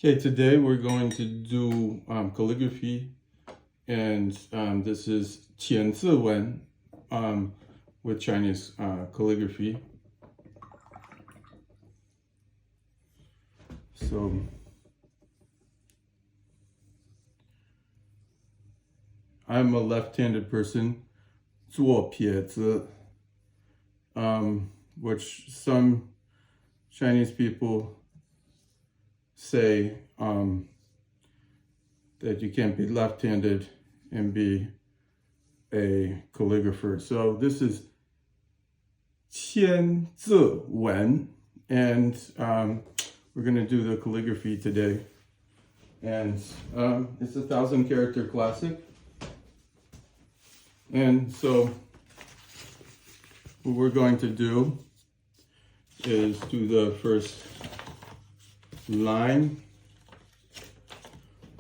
Okay, today we're going to do calligraphy, and this is 简字文 with Chinese calligraphy. So I'm a left-handed person, 左撇子, which some Chinese people say that you can't be left-handed and be a calligrapher. So this is 千字文, and we're going to do the calligraphy today. And it's a 1,000-character classic. And so what we're going to do is do the first line,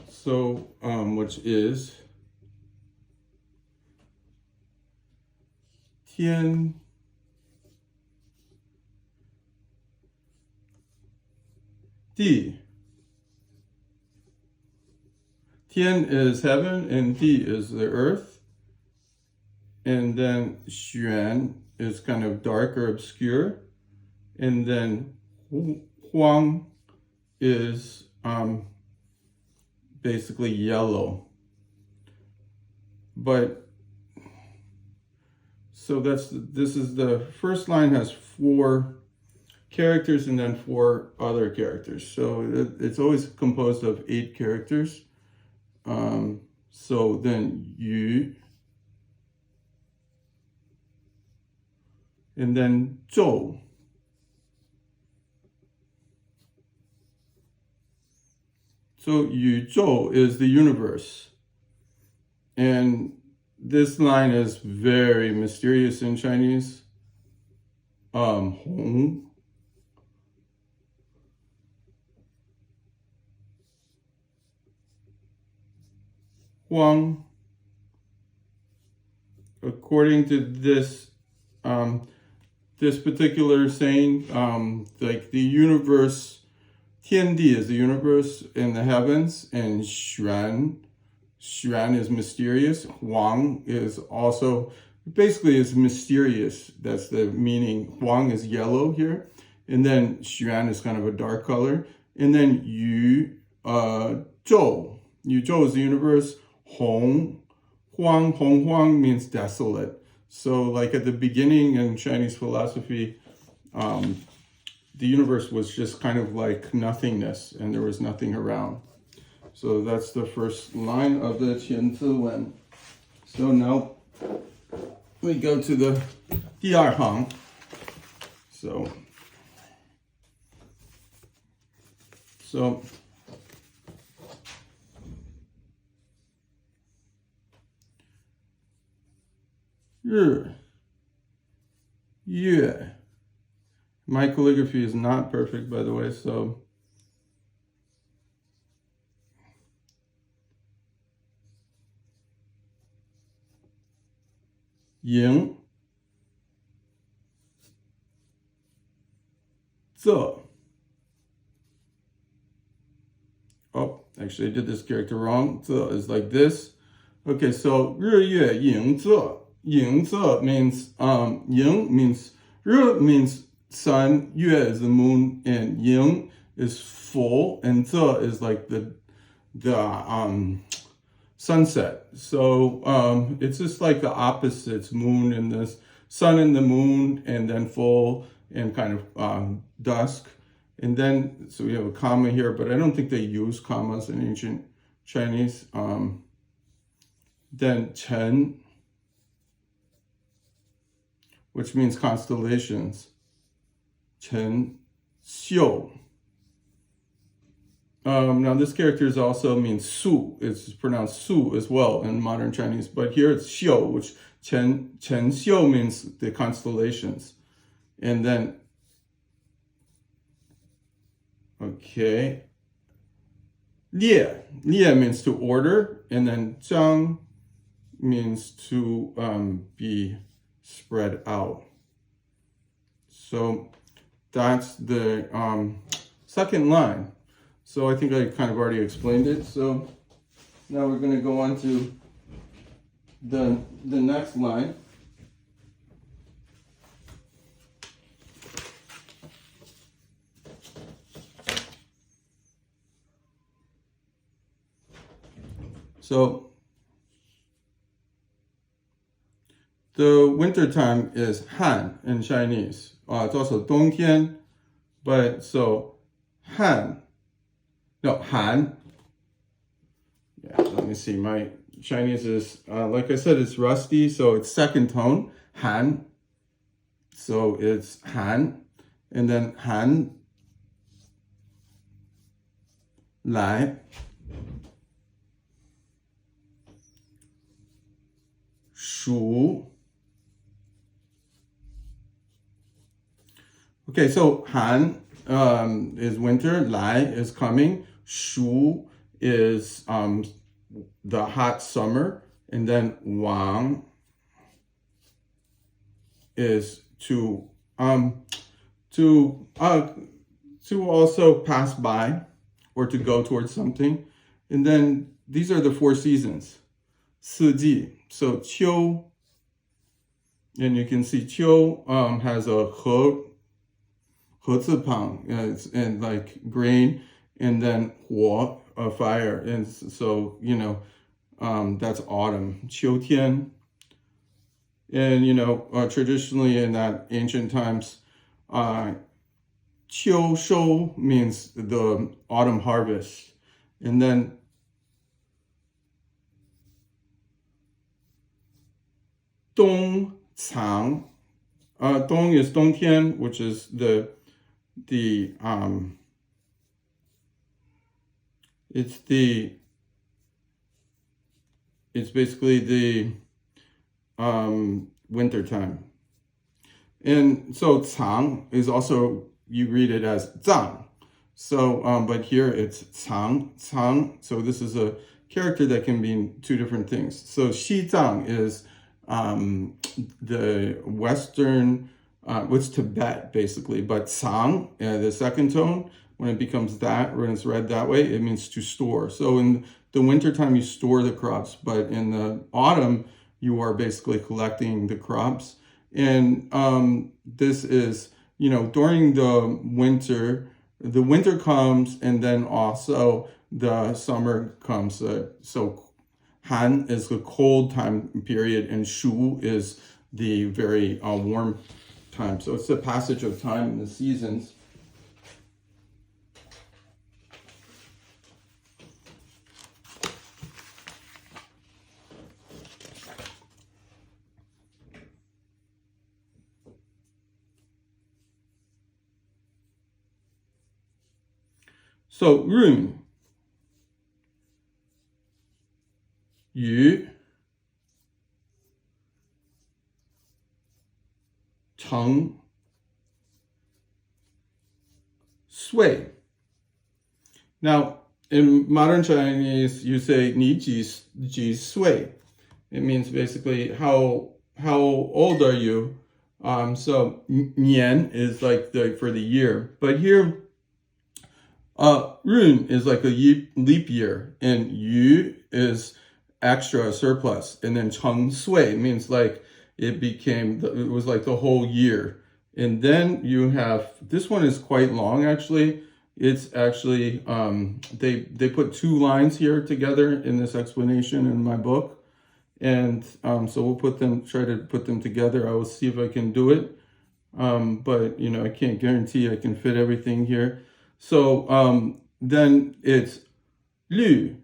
so which is 天地. 天 is heaven and 地 is the earth, and then 玄 is kind of dark or obscure, and then 荒 is basically yellow. But so this is the first line has 4 characters and then 4 other characters. So it's always composed of 8 characters. So then 鱼, and then 昼. So 宇宙 is the universe. And this line is very mysterious in Chinese. 红 荒. According to this this particular saying, like the universe, 天地 is the universe in the heavens, and 玄 is mysterious. 黄 is also basically is mysterious. That's the meaning. 黄 is yellow here, and then 玄 is kind of a dark color, and then 宇宙 is the universe. 洪 荒 means desolate. So like at the beginning in Chinese philosophy, the universe was just kind of like nothingness, and there was nothing around. So that's the first line of the 千字文. So now we go to the 第二行. So日月. My calligraphy is not perfect, by the way, so yin, ze. Oh, actually I did this character wrong. Ze is like this. Okay, so 日月影仄. 影仄 means 影 means 日 means sun, 月 is the moon, and 影 is full, and 仄 is like the sunset. So it's just like the opposites, moon and this sun and the moon, and then full and kind of dusk. And then so we have a comma here, but I don't think they use commas in ancient Chinese. Then 晨, which means constellations. 陈秀. Now this character is also means Su. It's pronounced Su as well in modern Chinese, but here it's Xiu, which Chen Xiu means the constellations. And then, okay, 列 means to order, and then 张 means to be spread out. So that's the second line. So I think I kind of already explained it. So now we're going to go on to the next line. So the winter time is Han in Chinese. It's also 冬天, but so Han. Yeah, let me see. My Chinese is, like I said, it's rusty, so it's second tone, Han. So it's Han, and then Han, 来, 暑. Okay, so Han is winter, 来 is coming, 暑 is the hot summer, and then Wang is to also pass by or to go towards something. And then these are the 4 seasons. 四季. So 秋, and you can see 秋 has a 禾字旁, and like grain, and then 火, fire, and so that's autumn. 秋天. And traditionally in that ancient times, 秋收 means the autumn harvest, and then 冬藏, 冬 is 冬天, which is it's basically the winter time. And so 藏 is also, you read it as 藏. So but here it's 藏. So this is a character that can mean 2 different things. So 西藏 is the western, it's Tibet basically, but 藏, the second tone, when it becomes that, when it's read that way, it means to store. So in the wintertime, you store the crops, but in the autumn, you are basically collecting the crops. And this is, during the winter comes, and then also the summer comes. So Han is the cold time period, and Shu is the very warm time. So it's the passage of time in the seasons. So 闰, 雨, 成, 岁. Now, in modern Chinese, you say 你几岁. It means basically how old are you? So 年 is like for the year, but here 闰 is like a leap year, and 余 is extra surplus, and then 成岁 means like it was like the whole year. And then you have, this one is quite long actually. It's actually, they put 2 lines here together in this explanation in my book. And so we'll try to put them together. I will see if I can do it. But I can't guarantee I can fit everything here. So then it's 律,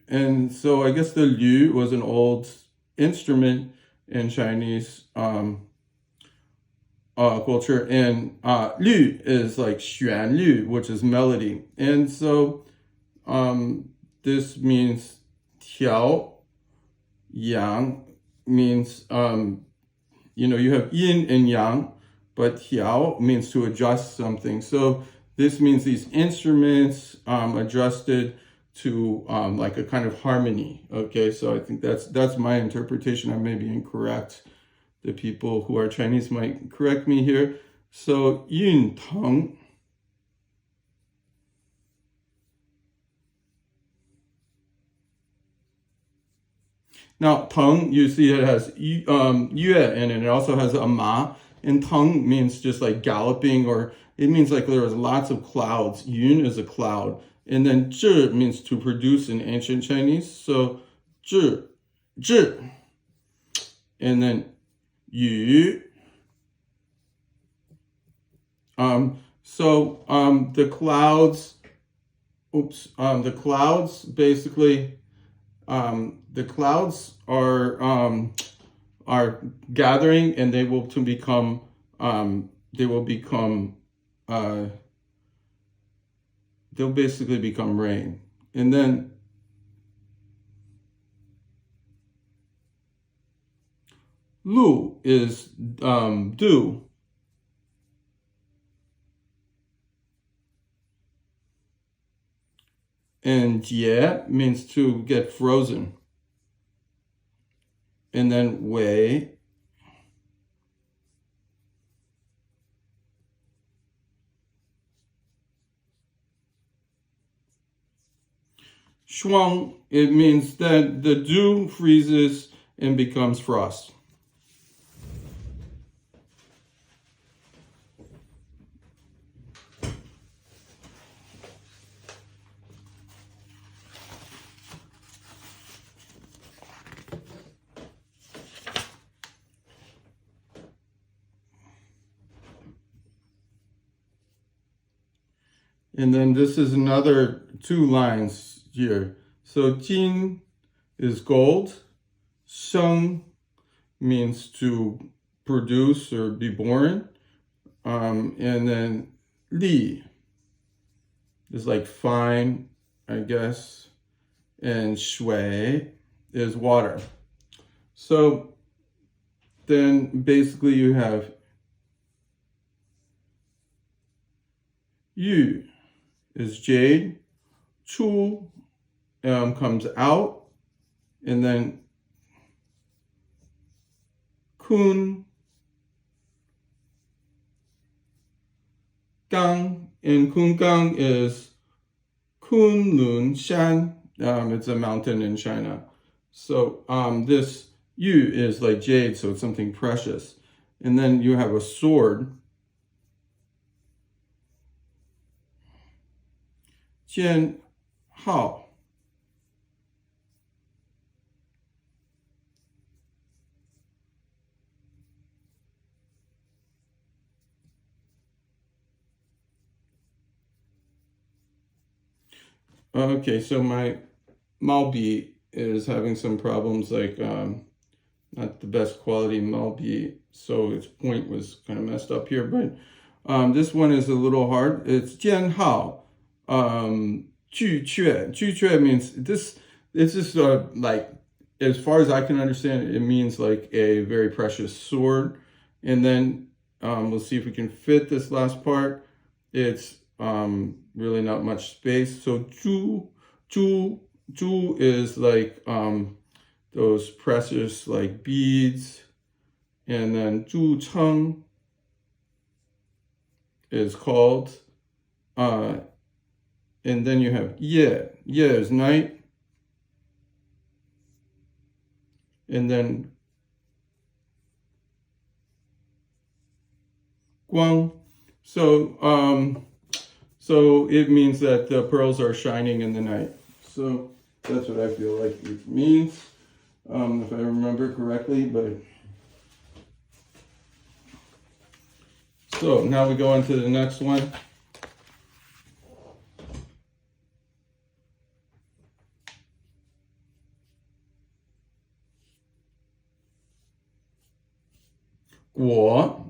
and so I guess the 律 was an old instrument in Chinese culture, and 律 is like 旋律, which is melody. And so this means 调, yang means you have yin and yang, but 调 means to adjust something. So this means these instruments adjusted to like a kind of harmony. Okay, so I think that's my interpretation. I may be incorrect. The people who are Chinese might correct me here. So 运腾, Now, teng, you see it has yue in it. It also has a ma. And teng means just like galloping, or it means like there was lots of clouds. Yun is a cloud. And then zhi means to produce in ancient Chinese. So zhi. And then yu. The clouds, the clouds basically, the clouds are gathering, and they will become they'll basically become rain. And then lu is dew. And jie means to get frozen. And then wei, shuang, it means that the dew freezes and becomes frost. And then this is another 2 lines here. So jin is gold. Sheng means to produce or be born. And then li is like fine, I guess. And shui is water. So then basically you have yu is jade, chu comes out, and then kun, gang, and kun gang is Kunlun Shan. It's a mountain in China. So this yu is like jade, so it's something precious. And then you have a sword. Jian Hao. Okay, so my Malbi is having some problems, like not the best quality Malbi, so its point was kind of messed up here, but this one is a little hard. It's Jian Hao. Ju Chue means this, it's just like, as far as I can understand, it means like a very precious sword. And then we'll see if we can fit this last part. It's really not much space. So Zhu is like those precious like beads. And then Zhu Cheng is called, and then you have Ye. Ye is night. And then Guang. So it means that the pearls are shining in the night. So that's what I feel like it means, if I remember correctly. But so now we go into the next one. Guo.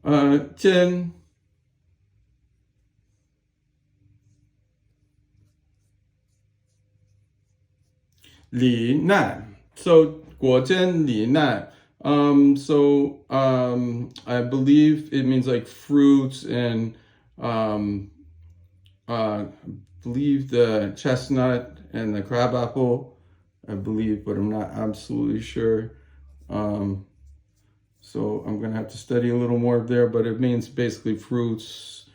Jian. Li Nan. So Guo Jian Li Nan. I believe it means like fruits, and I believe the chestnut and the crabapple, I believe, but I'm not absolutely sure. So I'm gonna have to study a little more there, but it means basically fruits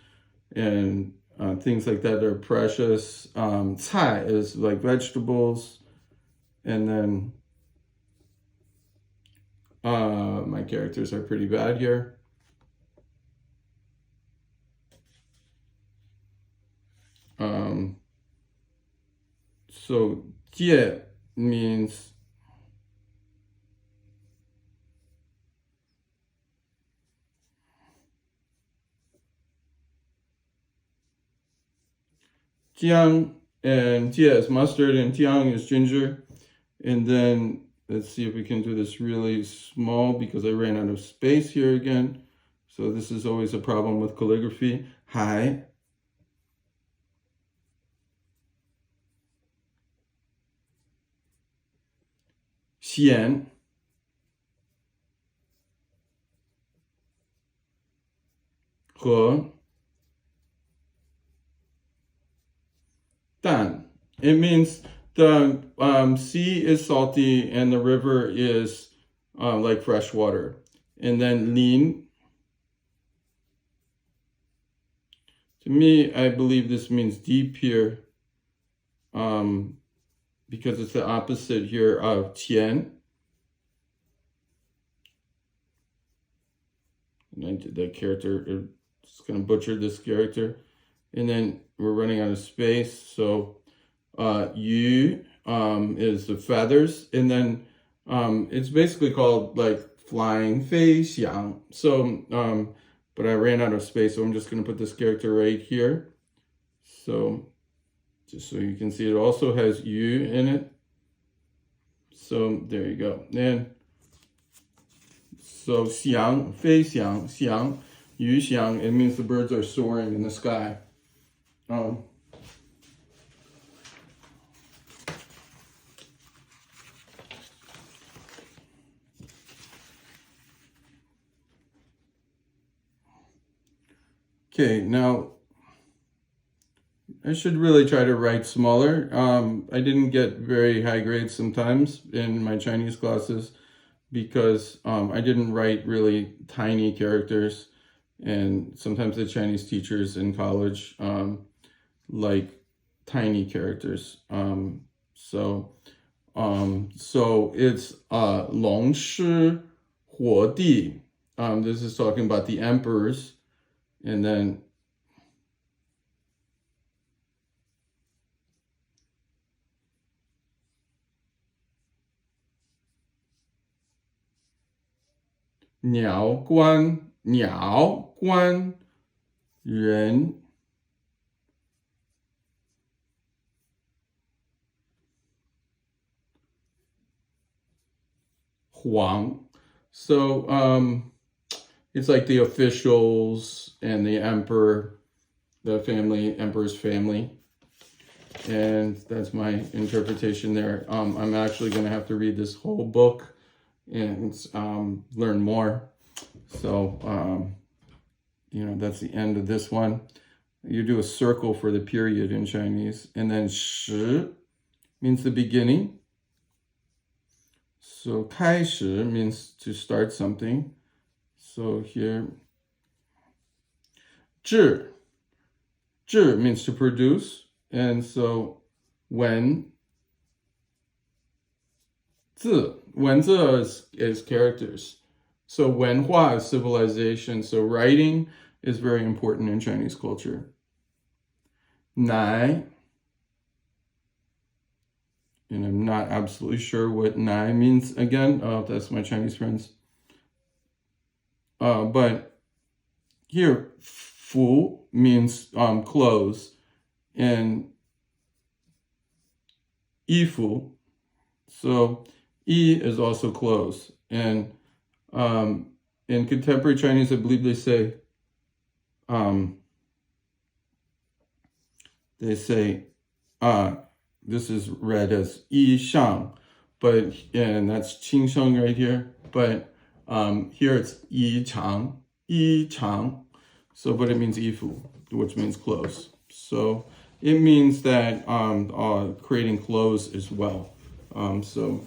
and things like that are precious. Cai is like vegetables, and then my characters are pretty bad here. So 芥 means jiang, and 芥 is mustard, and jiang is ginger. And then let's see if we can do this really small because I ran out of space here again. So this is always a problem with calligraphy. Hai. Xian. He. Dan. It means the sea is salty and the river is like fresh water. And then lin. To me, I believe this means deep here, because it's the opposite here of qian. And I did that character, just gonna butcher this character. And then we're running out of space, so yu is the feathers, and then it's basically called like flying, fei xiang. So but I ran out of space, so I'm just gonna put this character right here. So just so you can see, it also has yu in it. So there you go. And so xiang, fei xiang, xiang, yu xiang, it means the birds are soaring in the sky. Okay, now I should really try to write smaller. I didn't get very high grades sometimes in my Chinese classes because I didn't write really tiny characters, and sometimes the Chinese teachers in college like tiny characters. So it's 龙师火帝. This is talking about the emperors, and then Niao Guan Ren Huang. So it's like the officials and the emperor, the family, emperor's family. And that's my interpretation there. I'm actually going to have to read this whole book and learn more. So, that's the end of this one. You do a circle for the period in Chinese. And then shi means the beginning. So 开始 means to start something. So here, 制 means to produce. And so 文 zi is characters. So 文化 is civilization. So writing is very important in Chinese culture. 奶, and I'm not absolutely sure what nai means again. That's my Chinese friends. But here, fu means clothes, and yifu. So yi is also clothes. And in contemporary Chinese, I believe they say this is read as yi shang, and that's qing sheng right here. But here it's yi chang. So, but it means yifu, which means clothes. So it means that creating clothes as well. So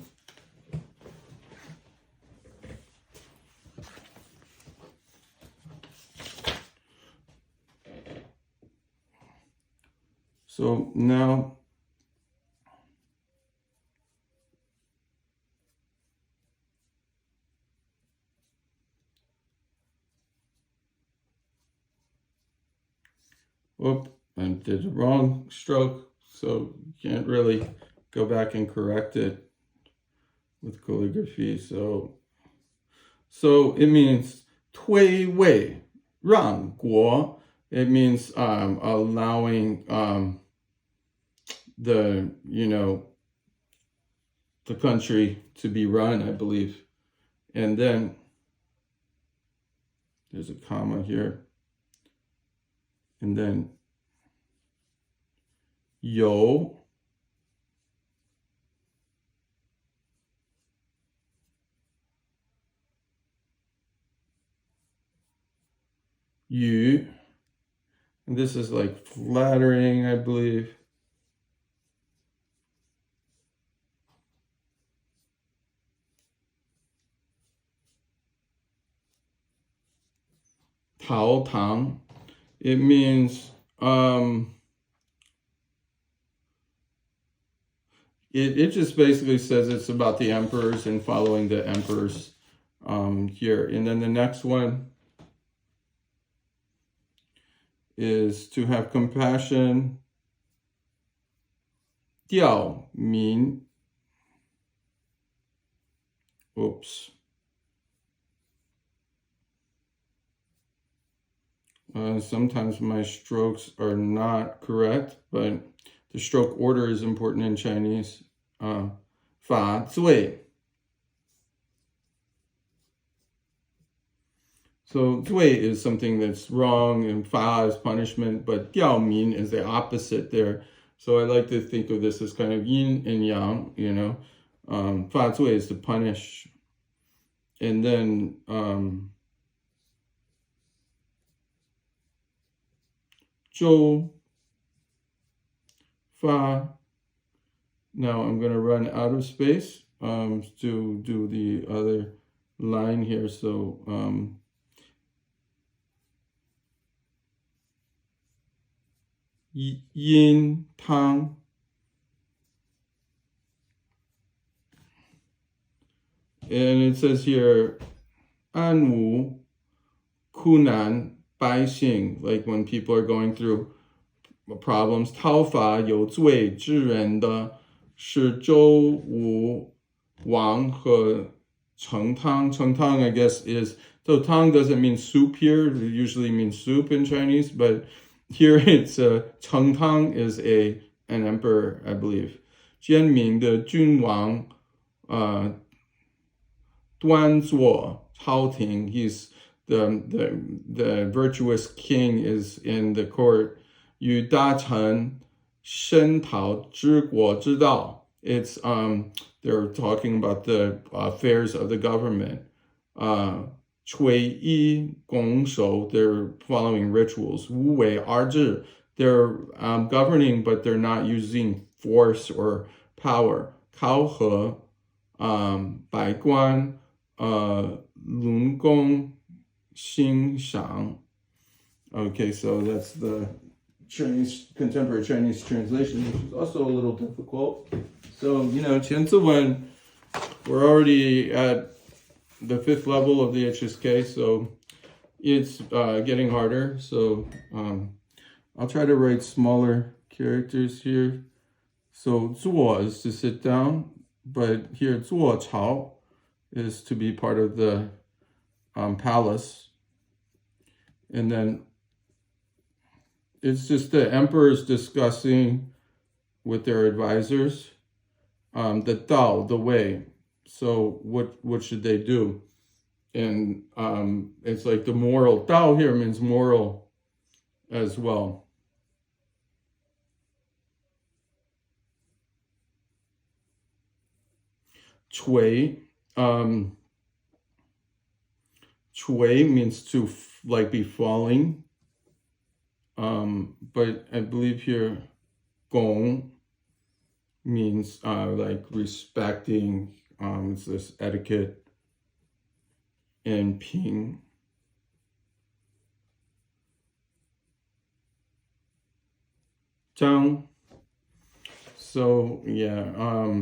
So now whoop, I did the wrong stroke, so you can't really go back and correct it with calligraphy. So it means 推位让国. It means allowing the the country to be run, I believe. And then there's a comma here. And then 有 yu, and this is like flattering, I believe. Tao Tang, it means it just basically says it's about the emperors and following the emperors here. And then the next one is to have compassion. 吊民. Oops. Sometimes my strokes are not correct, but the stroke order is important in Chinese. 罚罪. So 罪 is something that's wrong, and 罚 is punishment, but 吊民 is the opposite there. So I like to think of this as kind of yin and yang, 罚罪 is to punish. And then 周发. Now I'm going to run out of space to do the other line here. So yin tang. And it says here 安无 kunan bai xing, like when people are going through problems. 讨伐有罪之人的是周武王和成汤. Tang, I guess, is, so tang doesn't mean soup here. It usually means soup in Chinese, but here it's Cheng Tang is an emperor, I believe. 坚明的君王端坐朝廷. He's the virtuous king is in the court. 与大臣声讨治国之道. It's they're talking about the affairs of the government. 垂衣拱手, they're following rituals. 无为而治, they're governing, but they're not using force or power. 考核百官论功欣赏. Okay, so that's the contemporary Chinese translation, which is also a little difficult. So, 千字文, we're already at the 5th level of the HSK, so it's getting harder. So I'll try to write smaller characters here. So 坐 is to sit down, but here 坐朝 is to be part of the palace. And then it's just the emperors discussing with their advisors the Dao, the way. So what should they do? And it's like the moral. Dao here means moral as well. Cui. Cui means to be falling. But I believe here gong means like respecting, it's this etiquette. And ping. Zhang. So yeah,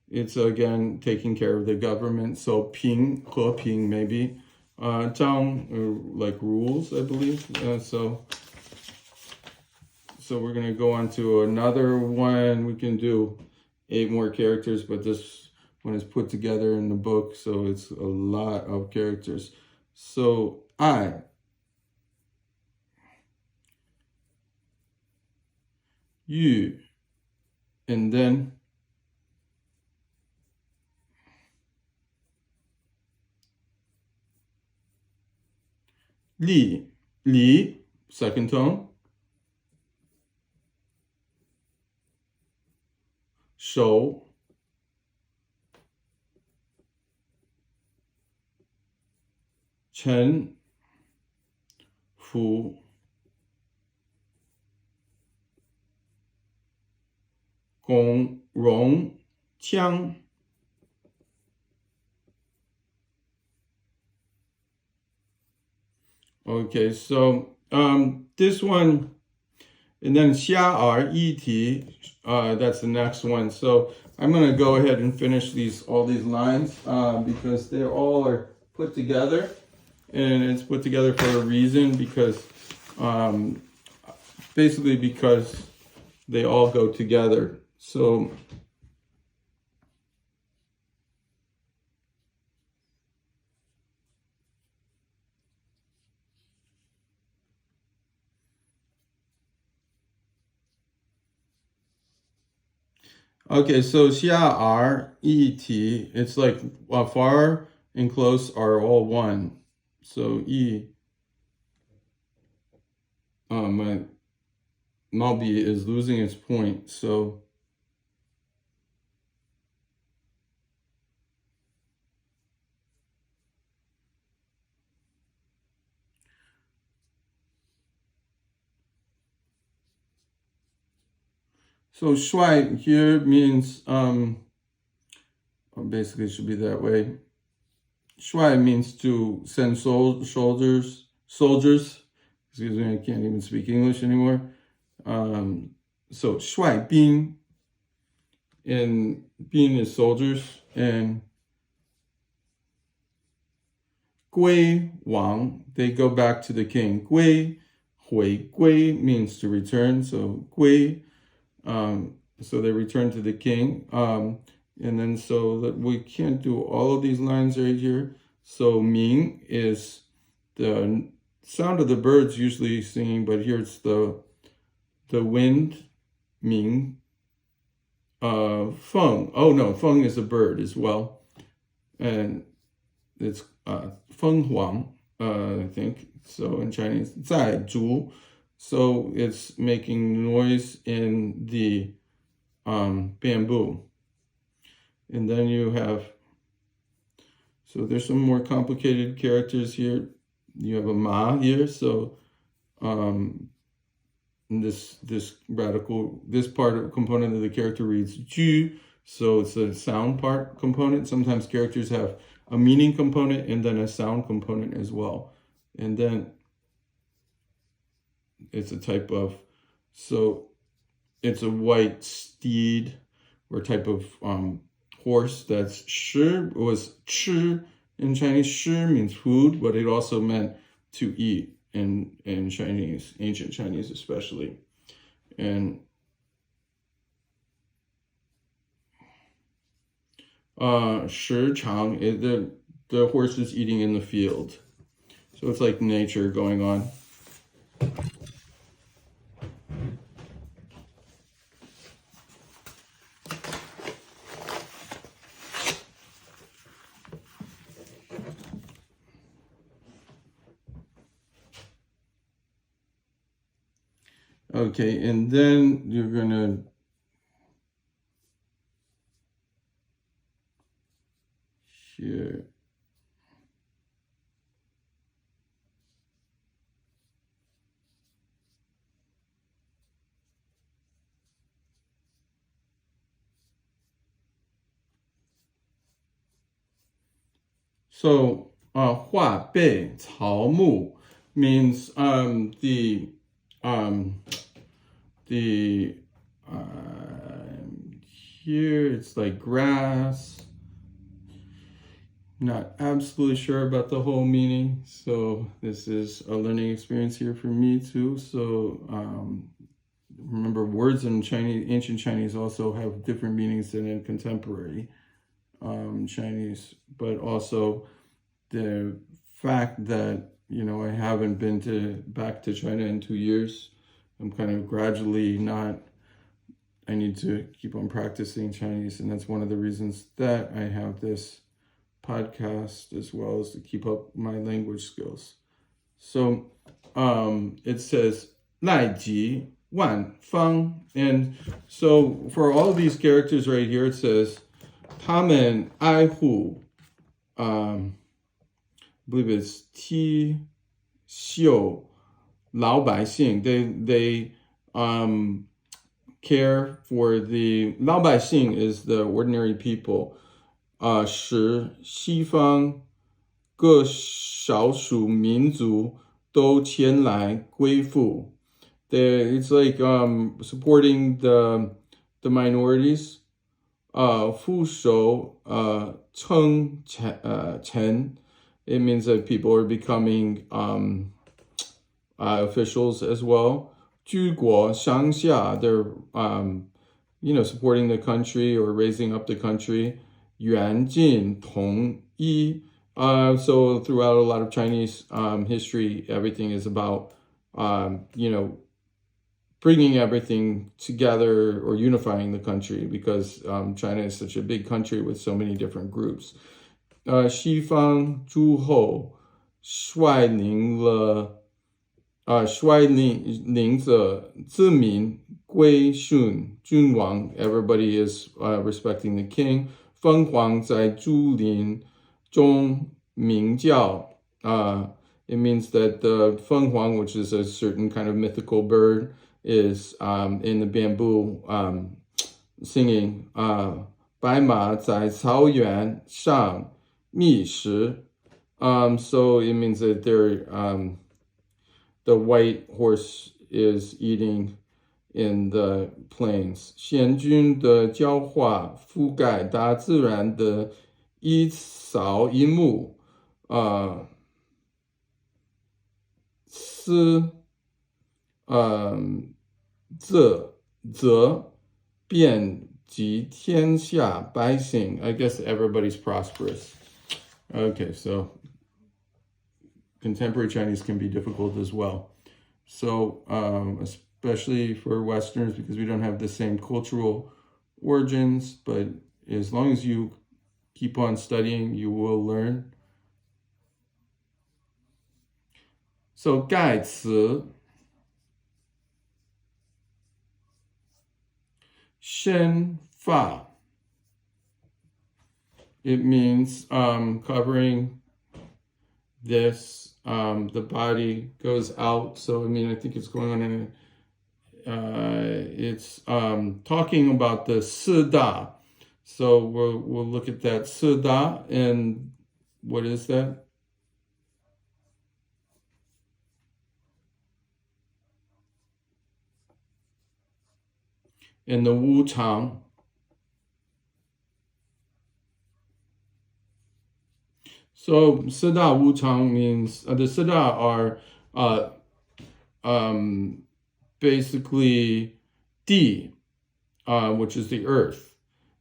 it's again taking care of the government. So Ping, He Ping maybe. Zhang, like rules, I believe. So we're gonna go on to another one. We can do 8 more characters, but this one is put together in the book, so it's a lot of characters. So I, you, and then li, li, second tone, shou, chen, fu, gong, rong, qiang. Okay, so this one, and then xia er yi ti, that's the next one. So I'm gonna go ahead and finish all these lines because they all are put together, and it's put together for a reason, because basically because they all go together. So okay, so xia er yi ti, it's like far and close are all one. So yi, my Malbi is losing its point, so shuai here means basically it should be that way. Shuai means to send soldiers. Excuse me, I can't even speak English anymore. So shuai bin, and bin is soldiers, and gui wang, they go back to the king. Gui hui, gui means to return, so gui, so they return to the king. And then so that we can't do all of these lines right here. So Ming is the sound of the birds usually singing, but here it's the wind. Ming. Feng. Oh no, Feng is a bird as well, and it's Feng Huang. I think so in Chinese. 在竹. So it's making noise in the bamboo. And then you have, so there's some more complicated characters here. You have a ma here, so this part of component of the character reads ju, so it's a sound part component. Sometimes characters have a meaning component and then a sound component as well. And then it's a type of, so it's a white steed or type of horse that's shi, was chi in Chinese. Shi means food, but it also meant to eat in Chinese, ancient Chinese especially. And shi chang, the horse is eating in the field. So it's like nature going on. Okay, and then you're gonna here. So, 画背草木 means the here it's like grass. Not absolutely sure about the whole meaning, so this is a learning experience here for me too. So remember, words in Chinese, ancient Chinese, also have different meanings than in contemporary Chinese. But also the fact that I haven't been back to China in 2 years. I'm kind of gradually not. I need to keep on practicing Chinese, and that's one of the reasons that I have this podcast, as well as to keep up my language skills. So it says 赖及万方, and so for all of these characters right here, it says 他们爱护 I believe it's 剃秀老百姓. They care for the 老百姓 is the ordinary people. 使西方各少数民族都前来归附. It's like supporting the minorities. 副手称臣. It means that people are becoming officials as well. 居国上下, they're supporting the country or raising up the country. 远近统一. So throughout a lot of Chinese history, everything is about bringing everything together or unifying the country, because China is such a big country with so many different groups. 西方诸侯率领着子民归顺君王. Everybody is respecting the king. 凤凰在竹林中鸣叫. It means that the 凤凰, which is a certain kind of mythical bird, is in the bamboo singing. 白马在草原上觅食. So it means that the white horse is eating in the plains. 贤君的教化覆盖大自然的一草一木. 思则遍及天下百姓. I guess everybody's prosperous. Okay, so contemporary Chinese can be difficult as well. So especially for Westerners, because we don't have the same cultural origins, but as long as you keep on studying, you will learn. So 盖词宣发. It means covering this. The body goes out. So I think it's going on in it's talking about the Sida. So we'll look at that Sida, and what is that? In the Wu Chang. So Sida Wu Chang means the Sida are basically Di, which is the earth,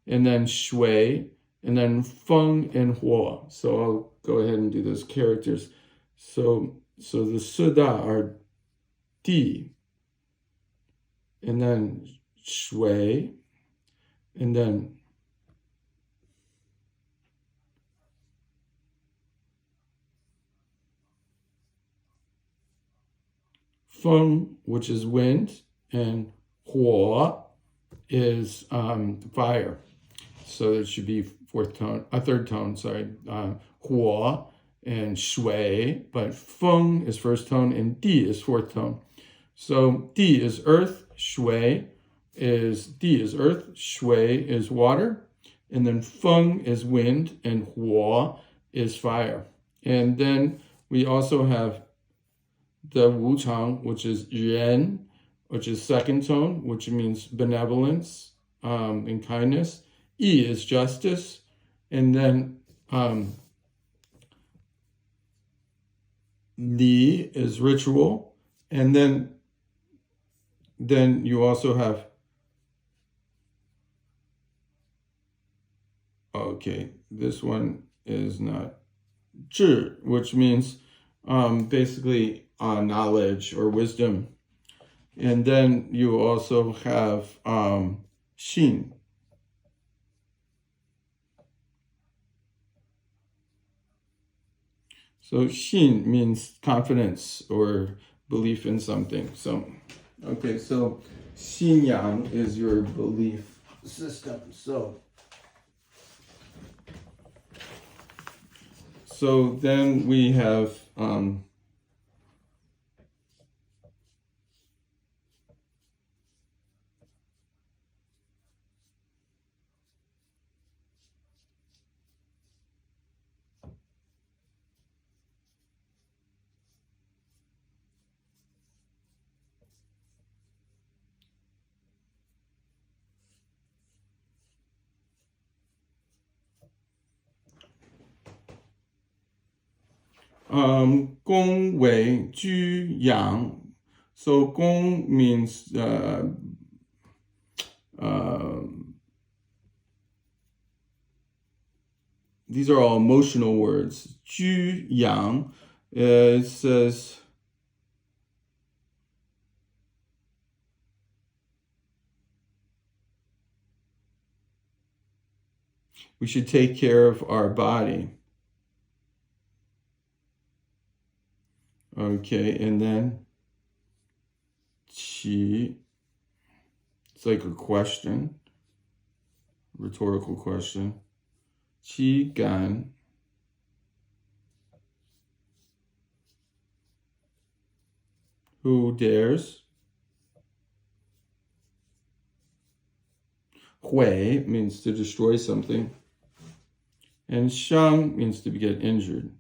and then Shui, and then Feng and Huo. So I'll go ahead and do those characters. So the Sida are Di, and then Shui, and then Feng, which is wind, and Huo is fire. So it should be third tone, sorry. Huo and Shui, but Feng is first tone and Di is fourth tone. So Di is earth, Di is earth, Shui is water, and then Feng is wind, and Huo is fire. And then we also have the Wu Chang, which is Ren, which is second tone, which means benevolence and kindness. Yi is justice. And then Li is ritual. And then you also have, okay, this one is not Zhi, which means basically knowledge or wisdom. And then you also have Xin. So Xin means confidence or belief in something. So, okay, so Xin Yang is your belief system. So then we have Gong Wei Ju Yang. So Gong means these are all emotional words. Ju Yang, it says we should take care of our body. Okay, and then Qi, it's like a question, rhetorical question. Qi Gan. Who dares? Hui means to destroy something. And Shang means to get injured.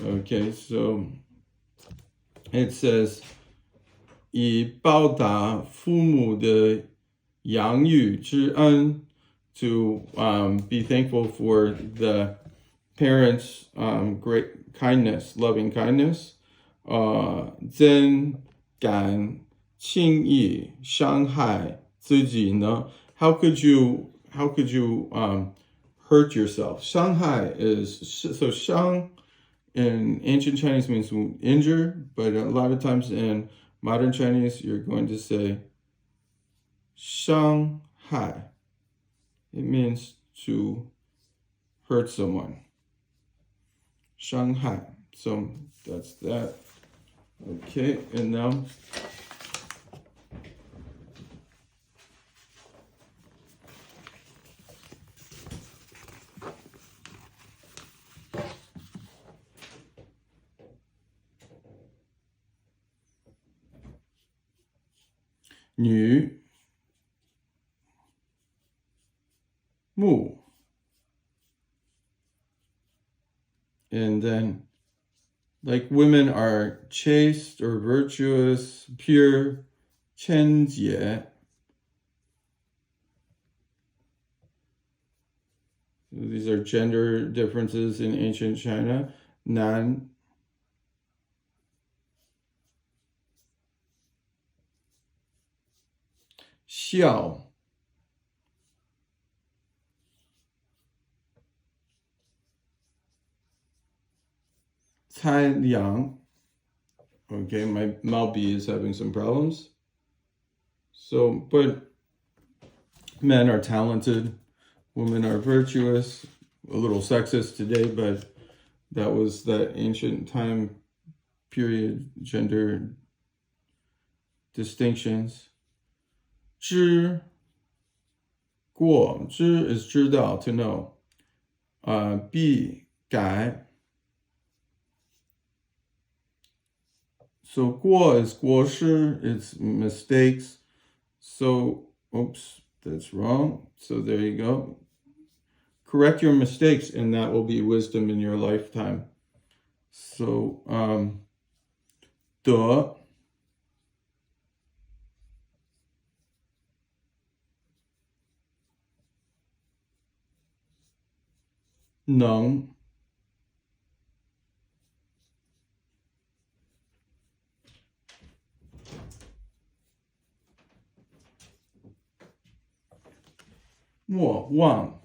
Okay, so it says, 以报答父母的养育之恩, to be thankful for the parents' great kindness, loving kindness. 真敢轻易伤害自己呢? How could you hurt yourself? 伤害 is, so 伤 in ancient Chinese means to injure, but a lot of times in modern Chinese, you're going to say 伤害. It means to hurt someone. 伤害. So that's that. Okay, and now Nu Mu. And then, like, women are chaste or virtuous, pure, 贞洁. These are gender differences in ancient China. Nan. Xiao. Cai Liang. Okay, my Malbi is having some problems. So, but men are talented, women are virtuous, a little sexist today, but that was that ancient time period, gender distinctions. 知过, 知 is 知道, to know. 必改. So 过 is 过失, it's mistakes. So, oops, that's wrong. So there you go. Correct your mistakes, and that will be wisdom in your lifetime. So,的能莫忘